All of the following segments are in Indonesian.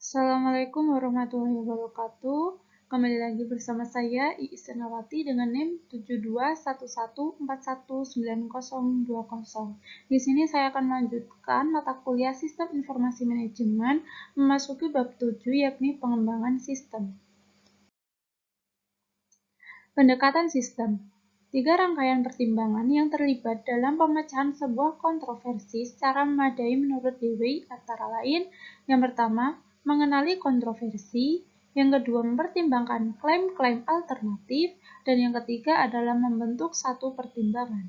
Assalamualaikum warahmatullahi wabarakatuh. Kembali lagi bersama saya Iis Senawati dengan NIM 7211419020. Di sini saya akan melanjutkan mata kuliah Sistem Informasi Manajemen memasuki bab 7 yakni pengembangan sistem. Pendekatan sistem. 3 rangkaian pertimbangan yang terlibat dalam pemecahan sebuah kontroversi secara memadai menurut Dewey antara lain, yang pertama, mengenali kontroversi, yang kedua mempertimbangkan klaim-klaim alternatif, dan yang ketiga adalah membentuk satu pertimbangan.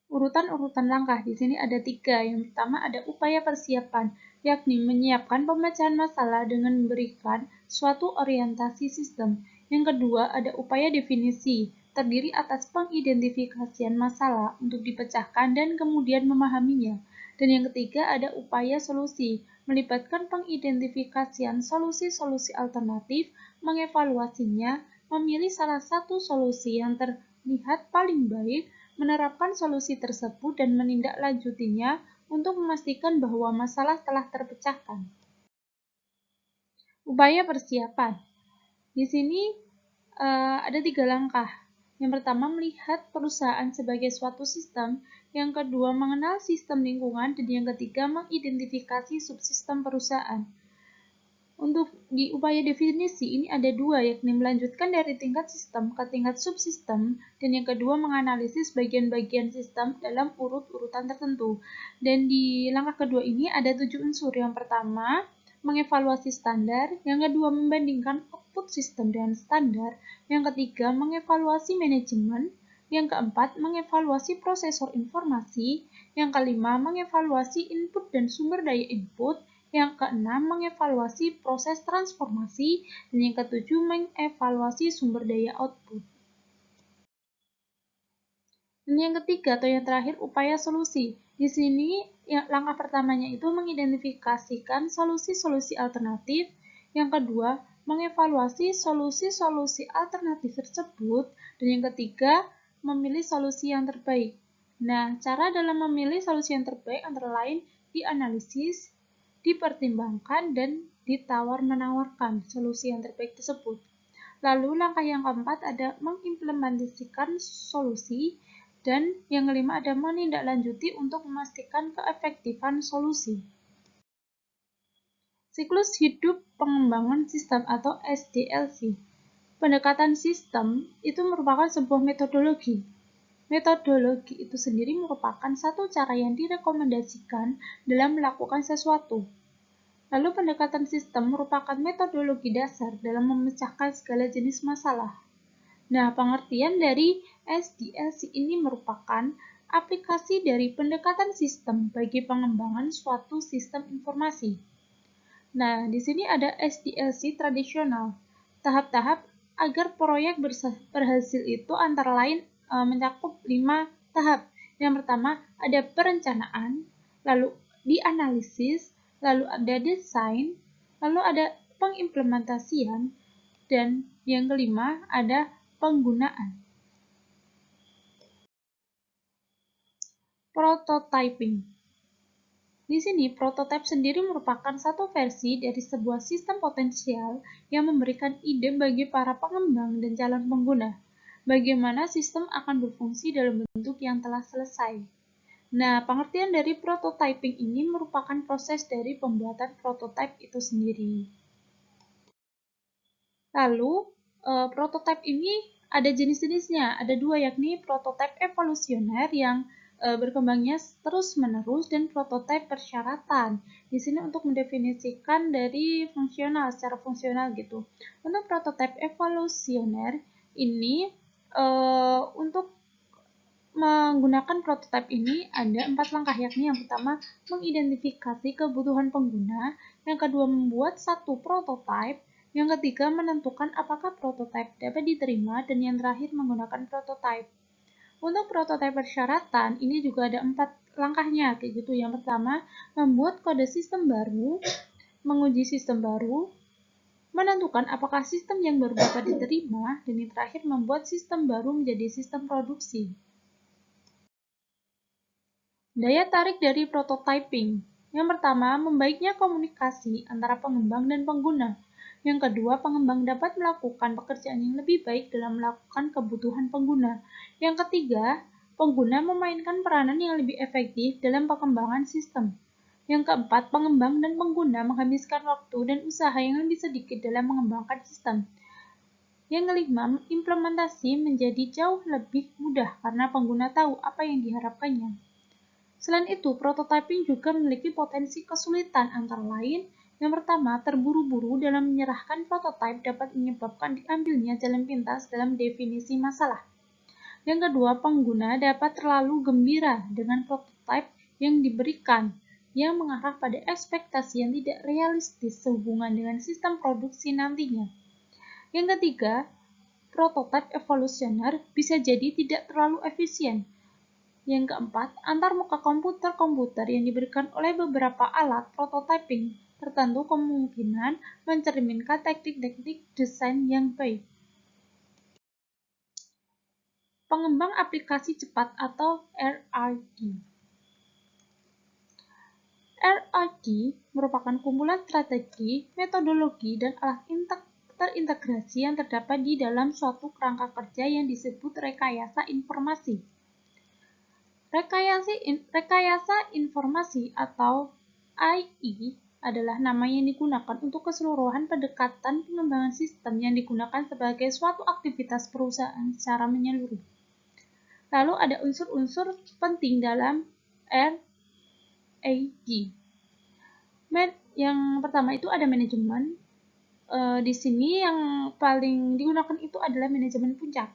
Urutan-urutan langkah di sini ada 3. Yang pertama ada upaya persiapan, yakni menyiapkan pemecahan masalah dengan memberikan suatu orientasi sistem. Yang kedua ada upaya definisi, terdiri atas pengidentifikasian masalah untuk dipecahkan dan kemudian memahaminya. Dan yang ketiga ada upaya solusi, melibatkan pengidentifikasian solusi-solusi alternatif, mengevaluasinya, memilih salah satu solusi yang terlihat paling baik, menerapkan solusi tersebut dan menindaklanjutinya untuk memastikan bahwa masalah telah terpecahkan. Upaya persiapan. Di sini ada 3 langkah. Yang pertama, melihat perusahaan sebagai suatu sistem. Yang kedua, mengenal sistem lingkungan. Dan yang ketiga, mengidentifikasi subsistem perusahaan. Untuk di upaya definisi ini ada 2, yakni melanjutkan dari tingkat sistem ke tingkat subsistem, dan yang kedua menganalisis bagian-bagian sistem dalam urut-urutan tertentu. Dan di langkah kedua ini ada 7 unsur. Yang pertama, mengevaluasi standar, yang kedua membandingkan output sistem dengan standar, yang ketiga mengevaluasi manajemen, yang keempat mengevaluasi prosesor informasi, yang kelima mengevaluasi input dan sumber daya input, yang keenam, mengevaluasi proses transformasi, dan yang ketujuh, mengevaluasi sumber daya output. Dan yang ketiga atau yang terakhir, upaya solusi. Di sini, langkah pertamanya itu mengidentifikasikan solusi-solusi alternatif. Yang kedua, mengevaluasi solusi-solusi alternatif tersebut. Dan yang ketiga, memilih solusi yang terbaik. Nah, cara dalam memilih solusi yang terbaik antara lain dianalisis, dipertimbangkan, dan ditawar-menawarkan solusi yang terbaik tersebut. Lalu langkah yang keempat ada mengimplementasikan solusi, dan yang kelima ada menindaklanjuti untuk memastikan keefektifan solusi. Siklus hidup pengembangan sistem atau SDLC. Pendekatan sistem itu merupakan sebuah metodologi. Metodologi itu sendiri merupakan satu cara yang direkomendasikan dalam melakukan sesuatu. Lalu pendekatan sistem merupakan metodologi dasar dalam memecahkan segala jenis masalah. Nah, pengertian dari SDLC ini merupakan aplikasi dari pendekatan sistem bagi pengembangan suatu sistem informasi. Nah, di sini ada SDLC tradisional. Tahap-tahap agar proyek berhasil itu antara lain mencakup 5 tahap. Yang pertama ada perencanaan, lalu dianalisis, lalu ada desain, lalu ada pengimplementasian, dan yang kelima ada penggunaan. Prototyping. Di sini, prototipe sendiri merupakan satu versi dari sebuah sistem potensial yang memberikan ide bagi para pengembang dan calon pengguna, bagaimana sistem akan berfungsi dalam bentuk yang telah selesai. Nah, pengertian dari prototyping ini merupakan proses dari pembuatan prototipe itu sendiri. Lalu, prototipe ini ada jenis-jenisnya, ada 2, yakni prototipe evolusioner yang berkembangnya terus-menerus dan prototipe persyaratan. Di sini untuk mendefinisikan dari fungsional, secara fungsional gitu. Untuk prototipe evolusioner ini untuk menggunakan prototipe ini ada 4 langkah, yakni yang pertama mengidentifikasi kebutuhan pengguna, yang kedua membuat satu prototipe, yang ketiga menentukan apakah prototipe dapat diterima, dan yang terakhir menggunakan prototipe. Untuk prototipe persyaratan, ini juga ada 4 langkahnya, kayak gitu. Yang pertama, membuat kode sistem baru, menguji sistem baru, menentukan apakah sistem yang baru dapat diterima, dan yang terakhir membuat sistem baru menjadi sistem produksi. Daya tarik dari prototyping. Yang pertama, membaiknya komunikasi antara pengembang dan pengguna. Yang kedua, pengembang dapat melakukan pekerjaan yang lebih baik dalam melakukan kebutuhan pengguna. Yang ketiga, pengguna memainkan peranan yang lebih efektif dalam pengembangan sistem. Yang keempat, pengembang dan pengguna menghabiskan waktu dan usaha yang lebih sedikit dalam mengembangkan sistem. Yang kelima, implementasi menjadi jauh lebih mudah karena pengguna tahu apa yang diharapkannya. Selain itu, prototyping juga memiliki potensi kesulitan antara lain. Yang pertama, terburu-buru dalam menyerahkan prototipe dapat menyebabkan diambilnya jalan pintas dalam definisi masalah. Yang kedua, pengguna dapat terlalu gembira dengan prototipe yang diberikan, yang mengarah pada ekspektasi yang tidak realistis sehubungan dengan sistem produksi nantinya. Yang ketiga, prototipe evolusioner bisa jadi tidak terlalu efisien. Yang keempat, antarmuka komputer-komputer yang diberikan oleh beberapa alat prototyping tertentu kemungkinan mencerminkan teknik-teknik desain yang baik. Pengembang aplikasi cepat atau RRD. RRD merupakan kumpulan strategi, metodologi, dan alat terintegrasi yang terdapat di dalam suatu kerangka kerja yang disebut rekayasa informasi. Rekayasa informasi atau AI adalah nama yang digunakan untuk keseluruhan pendekatan pengembangan sistem yang digunakan sebagai suatu aktivitas perusahaan secara menyeluruh. Lalu ada unsur-unsur penting dalam RAD. Yang pertama itu ada manajemen. Di sini yang paling digunakan itu adalah manajemen puncak.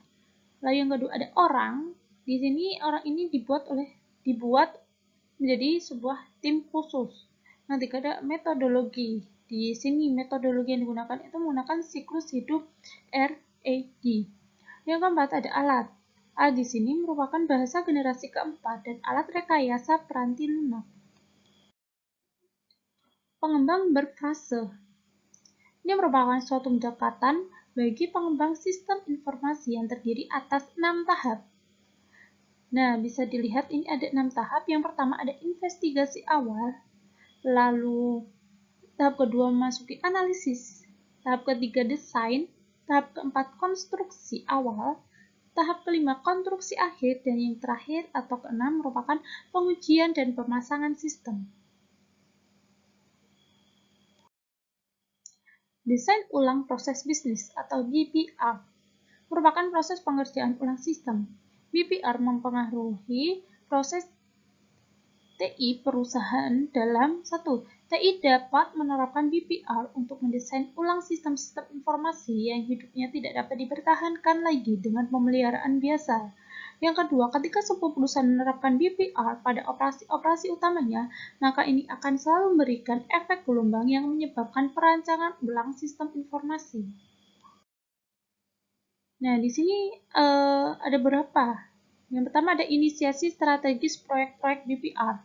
Lalu yang kedua ada orang. Di sini orang ini dibuat menjadi sebuah tim khusus. Yang ketiga ada metodologi. Di sini metodologi yang digunakan itu menggunakan siklus hidup RAD. Yang keempat ada alat. Alat di sini merupakan bahasa generasi keempat dan alat rekayasa peranti lunak. Pengembang berfase. Ini merupakan suatu pendekatan bagi pengembang sistem informasi yang terdiri atas 6 tahap. Nah, bisa dilihat ini ada 6 tahap. Yang pertama ada investigasi awal, lalu tahap kedua memasuki analisis, tahap ketiga desain, tahap keempat konstruksi awal, tahap kelima konstruksi akhir, dan yang terakhir atau keenam merupakan pengujian dan pemasangan sistem. Desain ulang proses bisnis atau DPR merupakan proses pengerjaan ulang sistem. BPR mempengaruhi proses TI perusahaan dalam 1. TI dapat menerapkan BPR untuk mendesain ulang sistem-sistem informasi yang hidupnya tidak dapat dipertahankan lagi dengan pemeliharaan biasa. Yang kedua, ketika sebuah perusahaan menerapkan BPR pada operasi-operasi utamanya, maka ini akan selalu memberikan efek gelombang yang menyebabkan perancangan ulang sistem informasi. Nah, di sini ada beberapa. Yang pertama ada inisiasi strategis proyek-proyek BPR.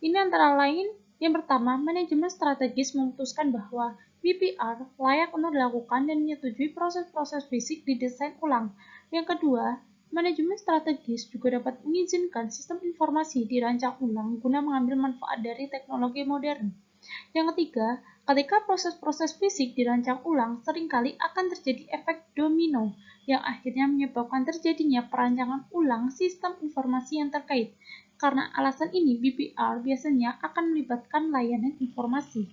Ini antara lain, yang pertama, manajemen strategis memutuskan bahwa BPR layak untuk dilakukan dan menyetujui proses-proses fisik di desain ulang. Yang kedua, manajemen strategis juga dapat mengizinkan sistem informasi dirancang ulang guna mengambil manfaat dari teknologi modern. Yang ketiga, ketika proses-proses fisik dirancang ulang, seringkali akan terjadi efek domino yang akhirnya menyebabkan terjadinya perancangan ulang sistem informasi yang terkait. Karena alasan ini, BPR biasanya akan melibatkan layanan informasi.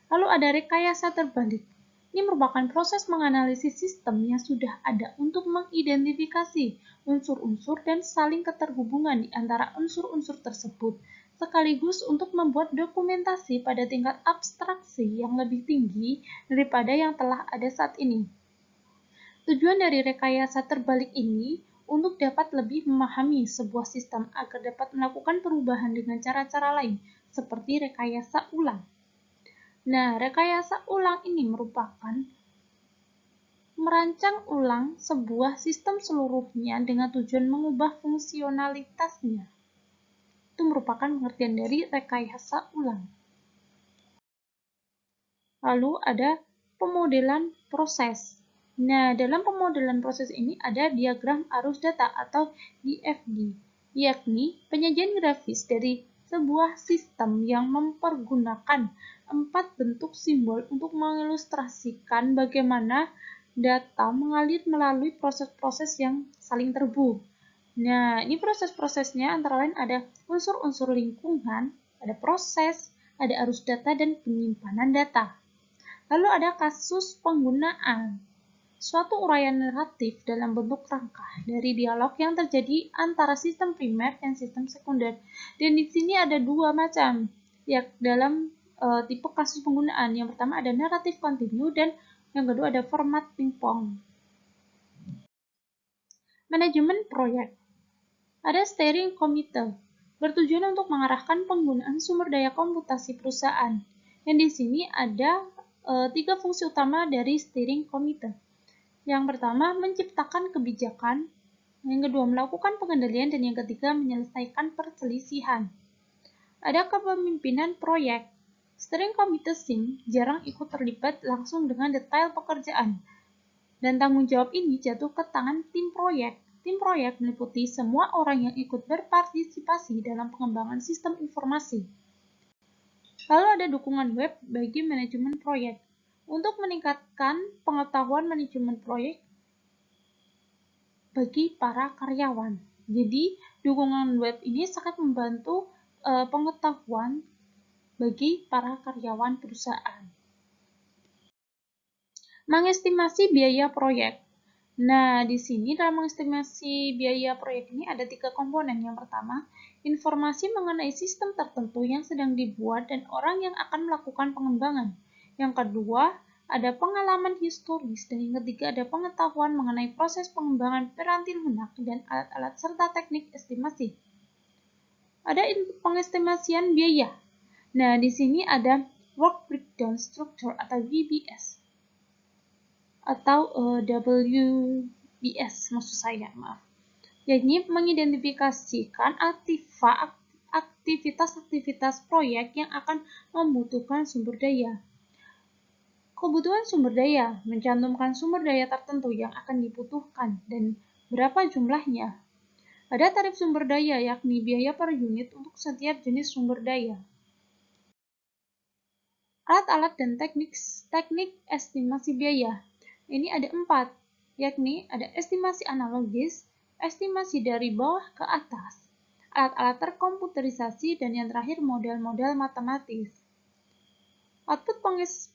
Lalu ada rekayasa terbalik. Ini merupakan proses menganalisis sistem yang sudah ada untuk mengidentifikasi unsur-unsur dan saling keterhubungan di antara unsur-unsur tersebut, sekaligus untuk membuat dokumentasi pada tingkat abstraksi yang lebih tinggi daripada yang telah ada saat ini. Tujuan dari rekayasa terbalik ini untuk dapat lebih memahami sebuah sistem agar dapat melakukan perubahan dengan cara-cara lain, seperti rekayasa ulang. Nah, rekayasa ulang ini merupakan merancang ulang sebuah sistem seluruhnya dengan tujuan mengubah fungsionalitasnya. Itu merupakan pengertian dari rekayasa ulang. Lalu ada pemodelan proses. Nah, dalam pemodelan proses ini ada diagram arus data atau DFD, yakni penyajian grafis dari sebuah sistem yang mempergunakan 4 bentuk simbol untuk mengilustrasikan bagaimana data mengalir melalui proses-proses yang saling terhubung. Nah, ini proses-prosesnya antara lain ada unsur-unsur lingkungan, ada proses, ada arus data, dan penyimpanan data. Lalu ada kasus penggunaan, suatu uraian naratif dalam bentuk rangka dari dialog yang terjadi antara sistem primer dan sistem sekunder. Dan di sini ada dua macam, ya dalam tipe kasus penggunaan. Yang pertama ada naratif kontinu dan yang kedua ada format pingpong. Manajemen proyek. Ada steering committee, bertujuan untuk mengarahkan penggunaan sumber daya komputasi perusahaan. Dan di sini ada 3 fungsi utama dari steering committee. Yang pertama, menciptakan kebijakan. Yang kedua, melakukan pengendalian. Dan yang ketiga, menyelesaikan perselisihan. Ada kepemimpinan proyek. Steering committee SIM jarang ikut terlibat langsung dengan detail pekerjaan. Dan tanggung jawab ini jatuh ke tangan tim proyek. Tim proyek meliputi semua orang yang ikut berpartisipasi dalam pengembangan sistem informasi. Lalu ada dukungan web bagi manajemen proyek. Untuk meningkatkan pengetahuan manajemen proyek bagi para karyawan. Jadi, dukungan web ini sangat membantu pengetahuan bagi para karyawan perusahaan. Mengestimasi biaya proyek. Nah, di sini dalam mengestimasi biaya proyek ini ada 3 komponen. Yang pertama, informasi mengenai sistem tertentu yang sedang dibuat dan orang yang akan melakukan pengembangan. Yang kedua, ada pengalaman historis, dan yang ketiga ada pengetahuan mengenai proses pengembangan piranti lunak dan alat-alat serta teknik estimasi. Ada pengestimasian biaya. Nah, di sini ada Work Breakdown Structure atau WBS atau WBS maksud saya, maaf. Yakni mengidentifikasikan aktivitas-aktivitas proyek yang akan membutuhkan sumber daya. Kebutuhan sumber daya mencantumkan sumber daya tertentu yang akan dibutuhkan dan berapa jumlahnya. Ada tarif sumber daya, yakni biaya per unit untuk setiap jenis sumber daya. Alat-alat dan teknik estimasi biaya. Ini ada 4, yakni ada estimasi analogis, estimasi dari bawah ke atas, alat-alat terkomputerisasi, dan yang terakhir model-model matematis. Output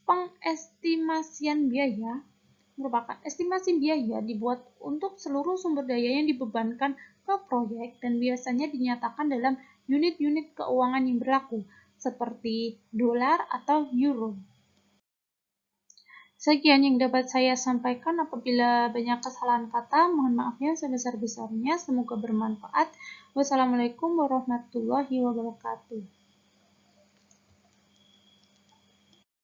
pengestimasian biaya merupakan estimasi biaya dibuat untuk seluruh sumber daya yang dibebankan ke proyek dan biasanya dinyatakan dalam unit-unit keuangan yang berlaku, seperti dolar atau euro. Sekian yang dapat saya sampaikan. Apabila banyak kesalahan kata, mohon maafnya sebesar-besarnya. Semoga bermanfaat. Wassalamualaikum warahmatullahi wabarakatuh.